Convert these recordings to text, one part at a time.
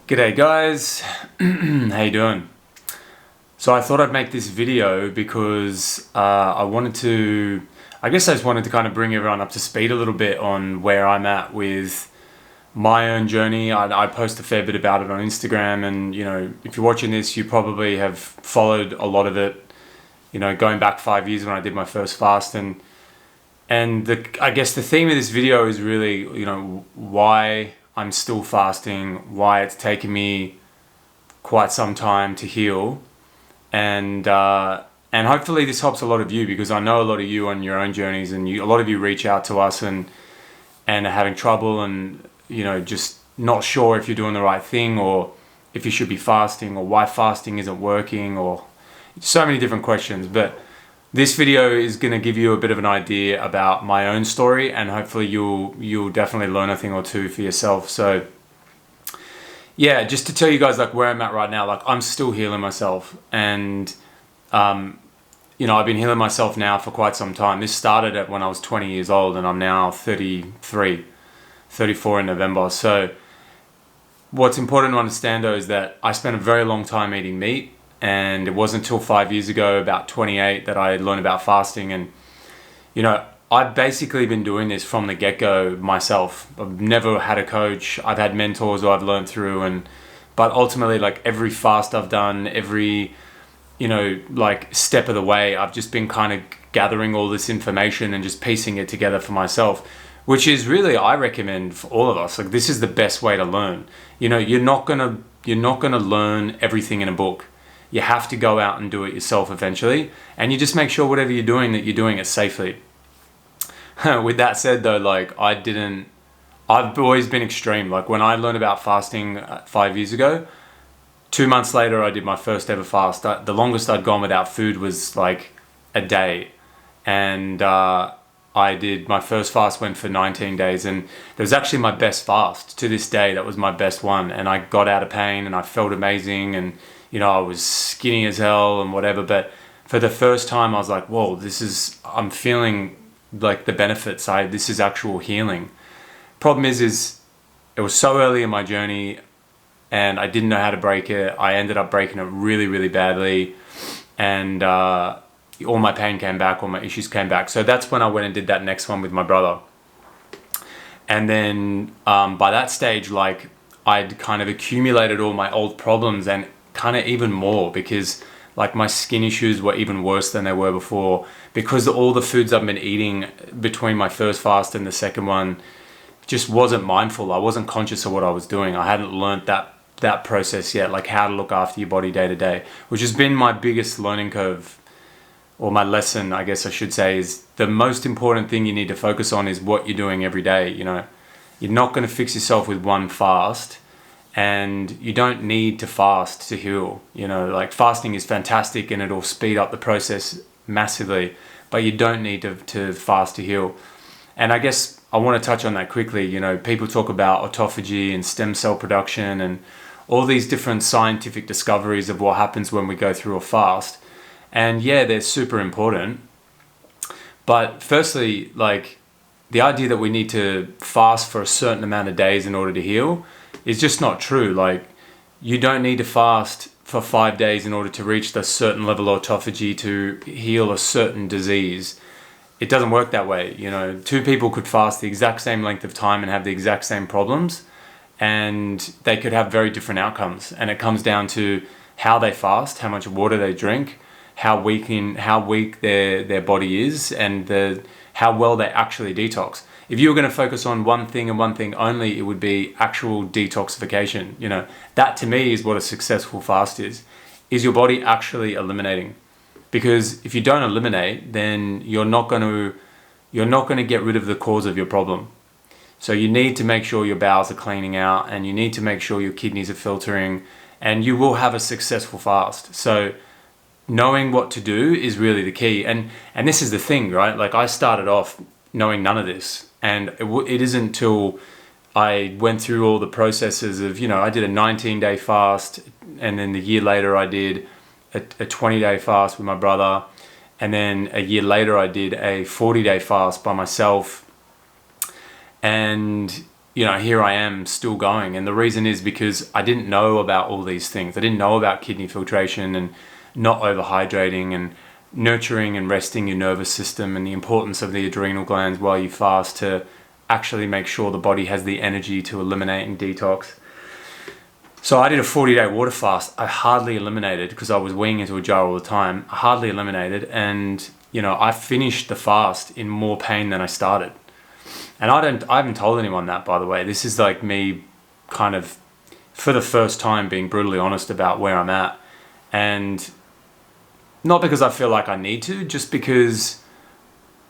G'day guys, how you doing? So I thought I'd make this video because I just wanted to kind of bring everyone up to speed a little bit on where I'm at with my own journey. I post a fair bit about it on Instagram, and if you're watching this, you probably have followed a lot of it, going back 5 years when I did my first fast. I guess the theme of this video is really, why I'm still fasting, why it's taken me quite some time to heal, and hopefully this helps a lot of you, because I know a lot of you on your own journeys, and a lot of you reach out to us and are having trouble, and just not sure if you're doing the right thing, or if you should be fasting, or why fasting isn't working, or so many different questions. But this video is going to give you a bit of an idea about my own story, and hopefully you'll definitely learn a thing or two for yourself. So yeah, just to tell you guys where I'm at right now, I'm still healing myself, and I've been healing myself now for quite some time. This started when I was 20 years old, and I'm now 34 in November. So what's important to understand though is that I spent a very long time eating meat, and it wasn't until 5 years ago, about 28, that I learned about fasting. And I've basically been doing this from the get-go myself. I've never had a coach. I've had mentors who I've learned through, but ultimately, every fast I've done, every step of the way, I've just been kind of gathering all this information and just piecing it together for myself, which is really, I recommend for all of us. This is the best way to learn. You're not gonna learn everything in a book. You have to go out and do it yourself eventually, and you just make sure whatever you're doing, that you're doing it safely. With that said though, I've always been extreme. When I learned about fasting 5 years ago, 2 months later I did my first ever fast. The longest I'd gone without food was a day, and I did my first fast, went for 19 days, and it was actually my best fast to this day. That was my best one, and I got out of pain and I felt amazing, and I was skinny as hell and whatever. But for the first time I was like, whoa, I'm feeling the benefits. This is actual healing. Problem is it was so early in my journey, and I didn't know how to break it. I ended up breaking it really, really badly, and all my pain came back, all my issues came back. So that's when I went and did that next one with my brother. And then by that stage, I'd kind of accumulated all my old problems, and kind of even more, because my skin issues were even worse than they were before, because all the foods I've been eating between my first fast and the second one just wasn't mindful. I wasn't conscious of what I was doing. I hadn't learned that process yet, how to look after your body day to day, which has been my biggest learning curve, or my lesson, I guess I should say, is the most important thing you need to focus on is what you're doing every day. You're not going to fix yourself with one fast, and you don't need to fast to heal. Fasting is fantastic, and it'll speed up the process massively, but you don't need to fast to heal. And I guess I want to touch on that quickly. People talk about autophagy and stem cell production and all these different scientific discoveries of what happens when we go through a fast. And yeah, they're super important. But firstly, the idea that we need to fast for a certain amount of days in order to heal is just not true. You don't need to fast for 5 days in order to reach the certain level of autophagy to heal a certain disease. It doesn't work that way. Two people could fast the exact same length of time and have the exact same problems, and they could have very different outcomes. And it comes down to how they fast, how much water they drink, how weak their body is, and how well they actually detox. If you were going to focus on one thing and one thing only, it would be actual detoxification. That to me is what a successful fast is your body actually eliminating. Because if you don't eliminate, then you're not going to get rid of the cause of your problem. So you need to make sure your bowels are cleaning out, and you need to make sure your kidneys are filtering, and you will have a successful fast. So knowing what to do is really the key. And this is the thing, right? I started off knowing none of this, and it isn't until I went through all the processes of, I did a 19-day fast, and then the year later I did a 20-day fast with my brother, and then a year later I did a 40-day fast by myself. And here I am still going. And the reason is because I didn't know about all these things. I didn't know about kidney filtration and not overhydrating and nurturing and resting your nervous system and the importance of the adrenal glands while you fast to actually make sure the body has the energy to eliminate and detox. So I did a 40-day water fast. I hardly eliminated because I was weeing into a jar all the time. I hardly eliminated, and I finished the fast in more pain than I started. And I haven't told anyone that, by the way. This is like me kind of for the first time being brutally honest about where I'm at. And not because I feel like I need to, just because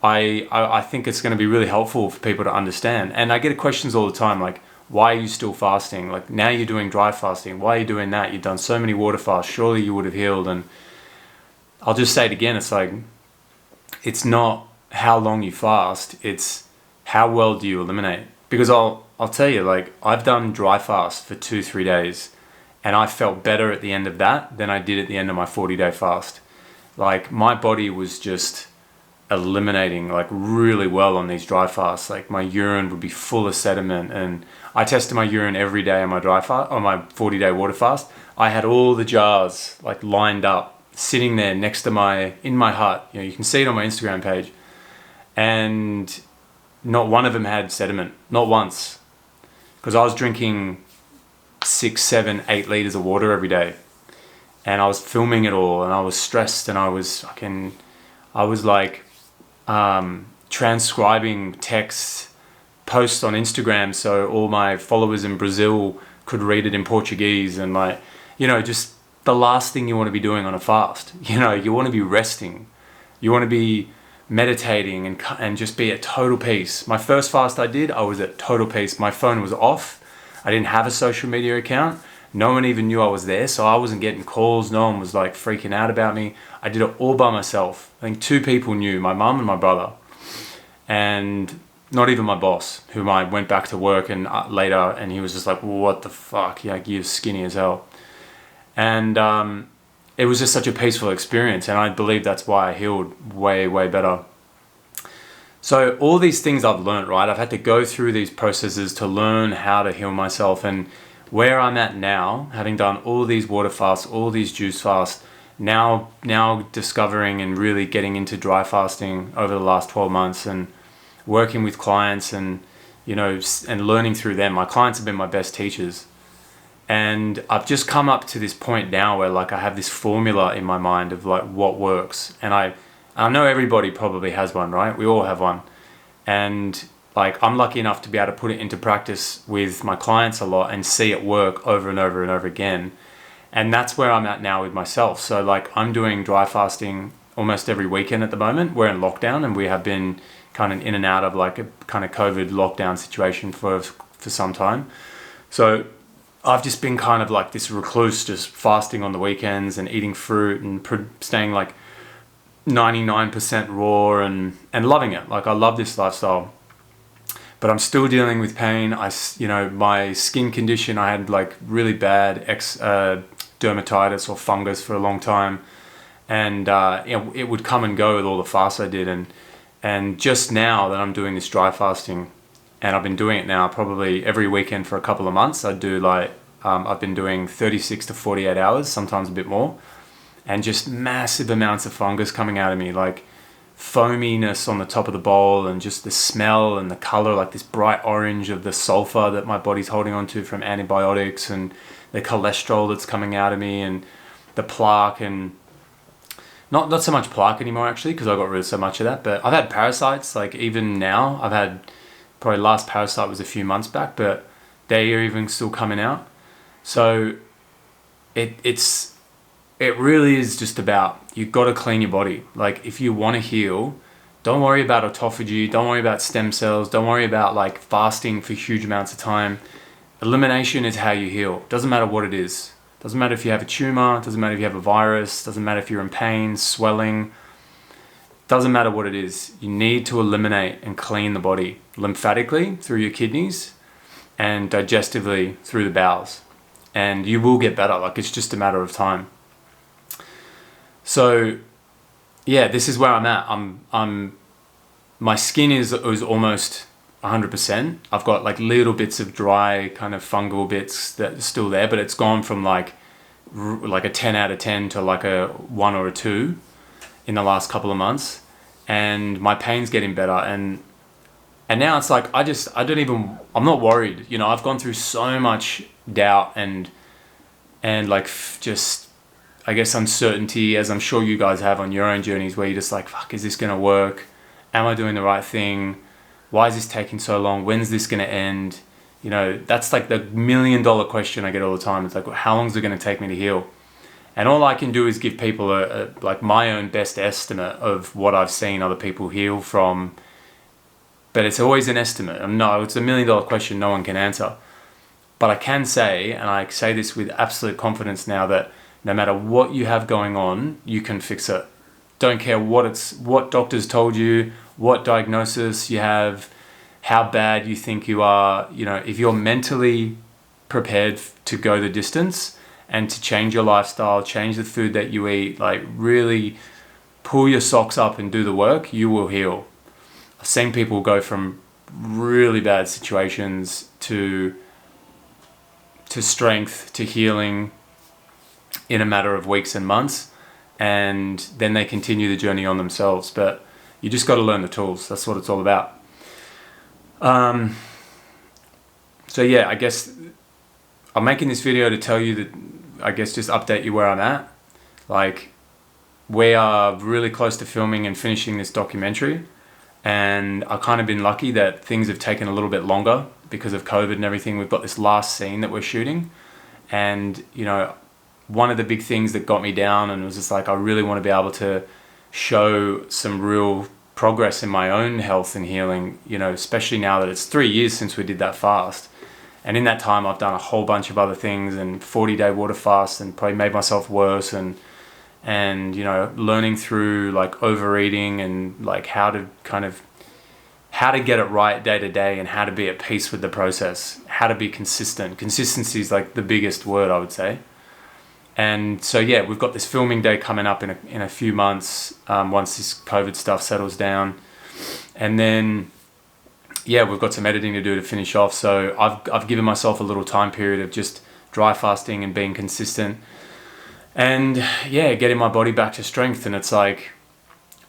I think it's going to be really helpful for people to understand. And I get questions all the time like, why are you still fasting? Like, now you're doing dry fasting. Why are you doing that? You've done so many water fasts. Surely you would have healed. And I'll just say it again. It's like, it's not how long you fast. It's how well do you eliminate? Because I'll tell you, like, I've done dry fast for 2-3 days and I felt better at the end of that than I did at the end of my 40-day fast. Like, my body was just eliminating like really well on these dry fasts. Like, my urine would be full of sediment, and I tested my urine every day on my dry fast, on my 40-day water fast. I had all the jars like lined up, sitting there next to in my hut. You can see it on my Instagram page, and not one of them had sediment, not once, because I was drinking 6, 7, 8 liters of water every day, and I was filming it all, and I was stressed, and I was like transcribing texts, posts on Instagram so all my followers in Brazil could read it in Portuguese, and just the last thing you want to be doing on a fast. You want to be resting, you want to be meditating and just be at total peace. My first fast I was at total peace. My phone was off. I didn't have a social media account. No one even knew I was there, so I wasn't getting calls. No one was like freaking out about me. I did it all by myself. I think 2 people knew, my mum and my brother, and not even my boss, whom I went back to work and later, and he was just like, what the fuck, you're skinny as hell. And it was just such a peaceful experience, and I believe that's why I healed way, way better. So all these things I've learned, right? I've had to go through these processes to learn how to heal myself. And where I'm at now, having done all these water fasts, all these juice fasts, now discovering and really getting into dry fasting over the last 12 months and working with clients and learning through them. My clients have been my best teachers. And I've just come up to this point now where like I have this formula in my mind of like what works. And I know everybody probably has one, right? We all have one. And like, I'm lucky enough to be able to put it into practice with my clients a lot and see it work over and over and over again. And that's where I'm at now with myself. So like, I'm doing dry fasting almost every weekend at the moment. We're in lockdown, and we have been kind of in and out of like a kind of COVID lockdown situation for some time. So I've just been kind of like this recluse, just fasting on the weekends and eating fruit and staying like 99% raw and loving it. Like, I love this lifestyle. But I'm still dealing with pain. My skin condition, I had like really bad dermatitis or fungus for a long time, and it would come and go with all the fasts I did. And just now that I'm doing this dry fasting, and I've been doing it now probably every weekend for a couple of months. I do like I've been doing 36 to 48 hours, sometimes a bit more, and just massive amounts of fungus coming out of me, like foaminess on the top of the bowl, and just the smell and the color, like this bright orange of the sulfur that my body's holding on to from antibiotics, and the cholesterol that's coming out of me, and the plaque, and not so much plaque anymore actually, because I got rid of so much of that. But I've had parasites, like even now I've had, probably last parasite was a few months back, but they are even still coming out. So it really is just about, you've got to clean your body. Like, if you want to heal, don't worry about autophagy, don't worry about stem cells, don't worry about like fasting for huge amounts of time. Elimination is how you heal. Doesn't matter what it is. Doesn't matter if you have a tumor, doesn't matter if you have a virus, doesn't matter if you're in pain, swelling. Doesn't matter what it is. You need to eliminate and clean the body lymphatically through your kidneys and digestively through the bowels. And you will get better. Like, it's just a matter of time. So yeah, this is where I'm at. My skin is almost 100%. I've got like little bits of dry kind of fungal bits that are still there, but it's gone from like a 10 out of 10 to like a 1 or a 2 in the last couple of months. And my pain's getting better. And now it's like, I'm not worried. You know, I've gone through so much doubt and like just, I guess, uncertainty, as I'm sure you guys have on your own journeys, where you're just like, fuck, is this going to work? Am I doing the right thing? Why is this taking so long? When's this going to end? You know, that's like the $1 million question I get all the time. It's like, well, how long is it going to take me to heal? And all I can do is give people like my own best estimate of what I've seen other people heal from. But it's always an estimate. No, it's $1 million question no one can answer. But I can say, and I say this with absolute confidence now, that no matter what you have going on, you can fix it. Don't care what doctors told you, what diagnosis you have, how bad you think you are. You know, if you're mentally prepared to go the distance and to change your lifestyle, change the food that you eat, like really pull your socks up and do the work, you will heal. I've seen people go from really bad situations to strength, to healing in a matter of weeks and months, and then they continue the journey on themselves. But you just got to learn the tools. That's what it's all about. So yeah, I guess I'm making this video to tell you that, I guess, just update you where I'm at. Like, we are really close to filming and finishing this documentary, and I've kind of been lucky that things have taken a little bit longer because of COVID and everything. We've got this last scene that we're shooting, and you know, one of the big things that got me down and was just like, I really want to be able to show some real progress in my own health and healing, you know, especially now that it's 3 years since we did that fast. And in that time, I've done a whole bunch of other things, and 40-day water fast, and probably made myself worse, and you know, learning through like overeating and like how to get it right day to day, and how to be at peace with the process, how to be consistent. Consistency is like the biggest word, I would say. And so yeah, we've got this filming day coming up in a few months, once this COVID stuff settles down, and then yeah, we've got some editing to do to finish off. So I've given myself a little time period of just dry fasting and being consistent, and yeah, getting my body back to strength. And it's like,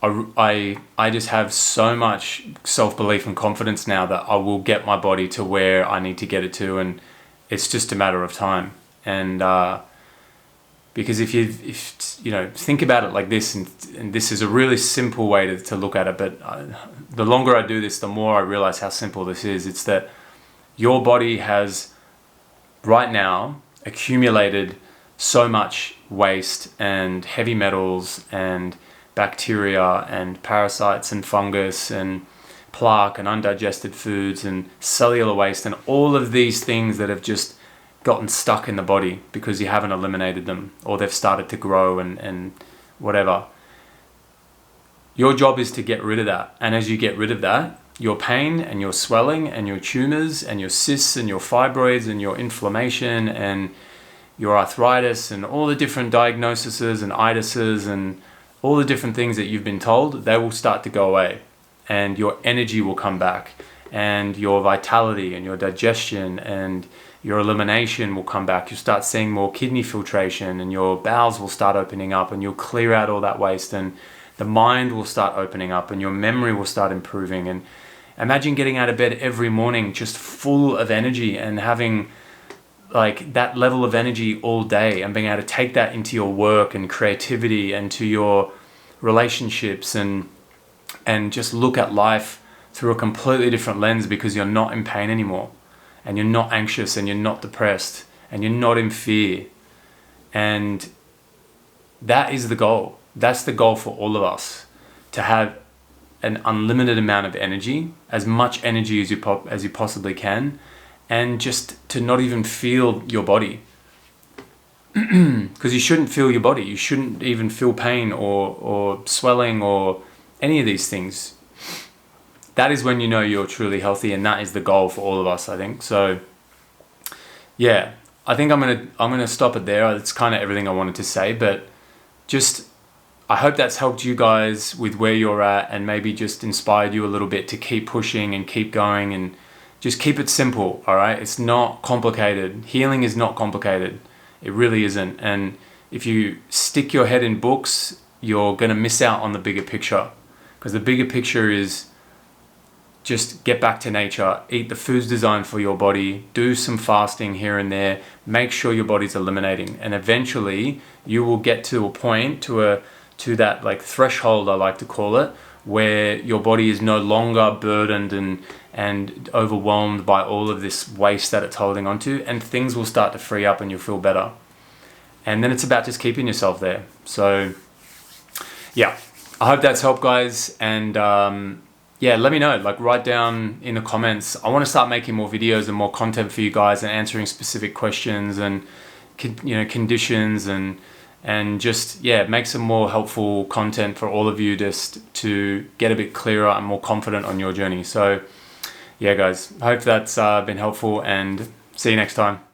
I just have so much self-belief and confidence now that I will get my body to where I need to get it to, and it's just a matter of time. And because if you know, think about it like this, and this is a really simple way to look at it, but the longer I do this, the more I realize how simple this is. It's that your body has right now accumulated so much waste and heavy metals and bacteria and parasites and fungus and plaque and undigested foods and cellular waste and all of these things that have just gotten stuck in the body because you haven't eliminated them, or they've started to grow and whatever. Your job is to get rid of that. And as you get rid of that, your pain and your swelling and your tumors and your cysts and your fibroids and your inflammation and your arthritis and all the different diagnoses and itises and all the different things that you've been told, they will start to go away, and your energy will come back, and your vitality and your digestion and your elimination will come back. You'll start seeing more kidney filtration, and your bowels will start opening up, and you'll clear out all that waste, and the mind will start opening up, and your memory will start improving. And imagine getting out of bed every morning just full of energy, and having like that level of energy all day, and being able to take that into your work and creativity and to your relationships, and just look at life through a completely different lens, because you're not in pain anymore, and you're not anxious, and you're not depressed, and you're not in fear. And that is the goal. That's the goal for all of us, to have an unlimited amount of energy, as much energy as you possibly can, and just to not even feel your body. Because you shouldn't feel your body. You shouldn't even feel pain or swelling or any of these things. That is when you know you're truly healthy, and that is the goal for all of us, I think. So yeah, I think I'm gonna stop it there. It's kind of everything I wanted to say, but just I hope that's helped you guys with where you're at and maybe just inspired you a little bit to keep pushing and keep going and just keep it simple, all right? It's not complicated. Healing is not complicated. It really isn't. And if you stick your head in books, you're going to miss out on the bigger picture, because the bigger picture is just get back to nature, eat the foods designed for your body, do some fasting here and there, make sure your body's eliminating, and eventually you will get to a point, to that like threshold, I like to call it, where your body is no longer burdened and overwhelmed by all of this waste that it's holding onto, and things will start to free up and you'll feel better. And then it's about just keeping yourself there. So yeah, I hope that's helped, guys. And yeah, let me know, like write down in the comments. I want to start making more videos and more content for you guys and answering specific questions and conditions and just, yeah, make some more helpful content for all of you just to get a bit clearer and more confident on your journey. So yeah, guys, I hope that's been helpful, and see you next time.